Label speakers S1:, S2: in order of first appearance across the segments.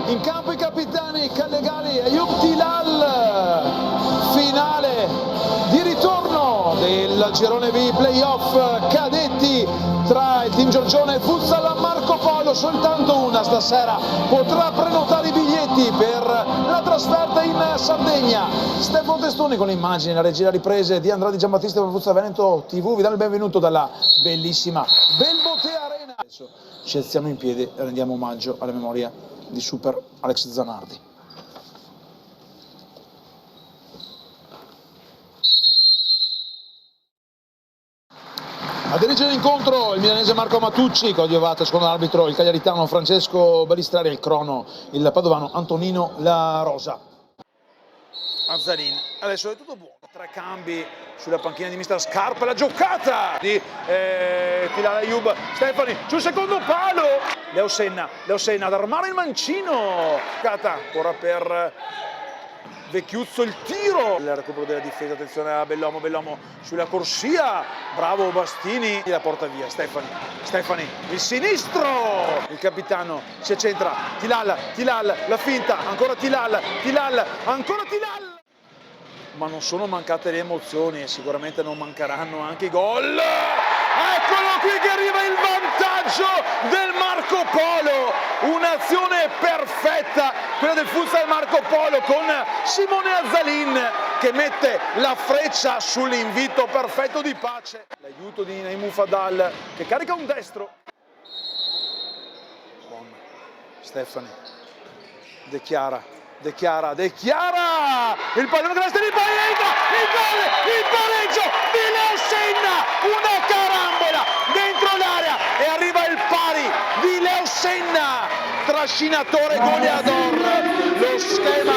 S1: In campo i capitani Callegali e Ayub Tilal, finale di ritorno del girone B playoff cadetti tra il team Giorgione e il Futsal Marco Polo. Soltanto una stasera potrà prenotare i biglietti per la trasferta in Sardegna. Stefano Testoni con le immagini, la regia, riprese di Andrade Giambattista per Futsal Veneto TV vi dà il benvenuto dalla bellissima Belbote Arena. Adesso ci alziamo in piedi e rendiamo omaggio alla memoria di Super Alex Zanardi. A dirigere l'incontro il milanese Marco Matucci, coadiuvato secondo l'arbitro il cagliaritano Francesco Balistrari, il crono il padovano Antonino La Rosa. Azzalin, adesso è tutto buono, 3 cambi sulla panchina di mister Scarpa, la giocata di Tilal Ayub, Stefani sul secondo palo, Leo Senna ad armare il mancino, giocata ora per Vecchiuzzo, il tiro, il recupero della difesa, attenzione a Bellomo sulla corsia, bravo Bastini, la porta via, Stefani, il sinistro, il capitano si accentra, Tilal, la finta, ancora Tilal, ma non sono mancate le emozioni e sicuramente non mancheranno anche i gol. Eccolo qui che arriva il vantaggio del Marco Polo, un'azione perfetta, quella del Futsal Marco Polo con Simone Azzalin che mette la freccia sull'invito perfetto di Pace. L'aiuto di Naimu Fadal che carica un destro. Stefani, De Chiara, il pallone che resta di Paglietta, il pareggio di Leo Senna, una carambola dentro l'area e arriva il pari di Leo Senna, trascinatore goleador. Lo schema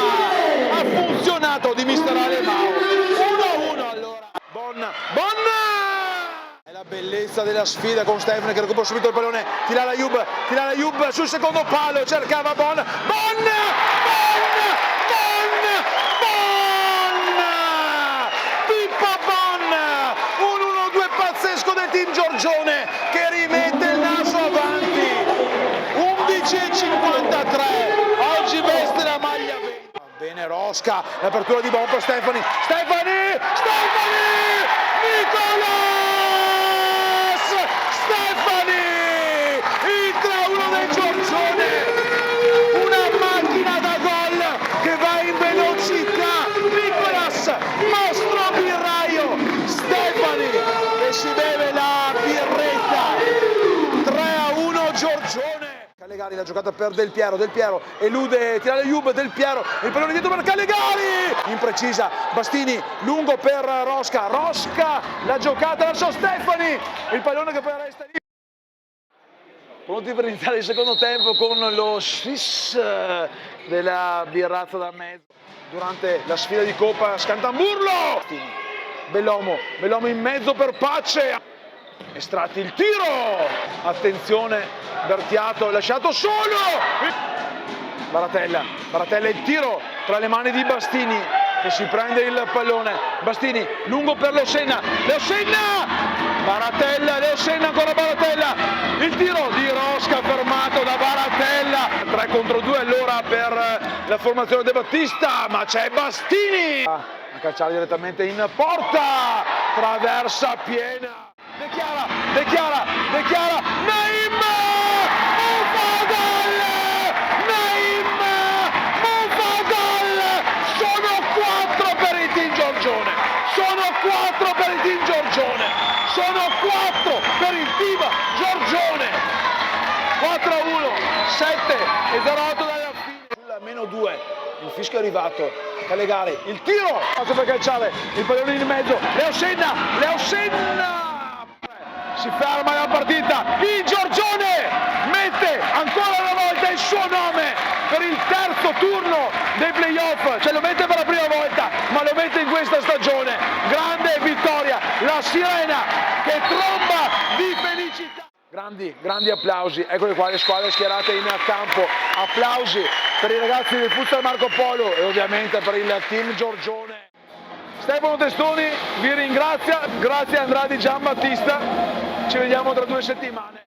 S1: ha funzionato di mister Alemao, 1-1 allora. Bon! È la bellezza della sfida con Stefani che recupera subito il pallone, Tilal Ayub sul secondo palo, cercava Bon! Pippa Bon! Un 1-2 pazzesco del team Giorgione che rimette il naso avanti, 11:53, oggi veste la maglia 20. Bene Rosca, l'apertura di Bon per Stefani, il 3-1 del Giorgione, una macchina da gol che va in velocità, Nicolas, mostro birraio, Stefani che si beve la birretta, 3-1 Giorgione. Callegali, la giocata per Del Piero, elude Tilal Ayub, Del Piero, il pallone dietro per Callegali, imprecisa, Bastini, lungo per Rosca, la giocata verso Stefani, il pallone che poi resta lì. Pronti per iniziare il secondo tempo con lo sfiss della birrazza da mezzo. Durante la sfida di Coppa Scantamburlo. Bellomo in mezzo per Pace. Estratti il tiro. Attenzione, Bertiato lasciato solo. Baratella il tiro tra le mani di Bastini che si prende il pallone. Bastini lungo per Leo Senna. Leo Senna, ancora Baratella, il tiro di Rosca fermato da Baratella, 3 contro 2 allora per la formazione De Battista, ma c'è Bastini a calciare direttamente in porta, traversa piena, De Chiara, Naim Monfadal, sono 4 per il team Giorgione, sono 4 per il team Giorgione, 4-1, 7-0 dalla fine, sulla -2, il fischio è arrivato, Callegali, il tiro, spazio per calciare, il pallone in mezzo, Leo Senna, si ferma la partita, il Giorgione mette ancora una volta il suo nome per il terzo turno dei playoff, cioè lo mette per la prima volta, ma lo mette in questa stagione, grande vittoria, la sirena che tromba di felicità. Grandi applausi, eccole qua le squadre schierate in campo, applausi per i ragazzi del Futsal Marco Polo e ovviamente per il team Giorgione. Stefano Testoni vi ringrazia, grazie a Andrade Giambattista, ci vediamo tra 2 settimane.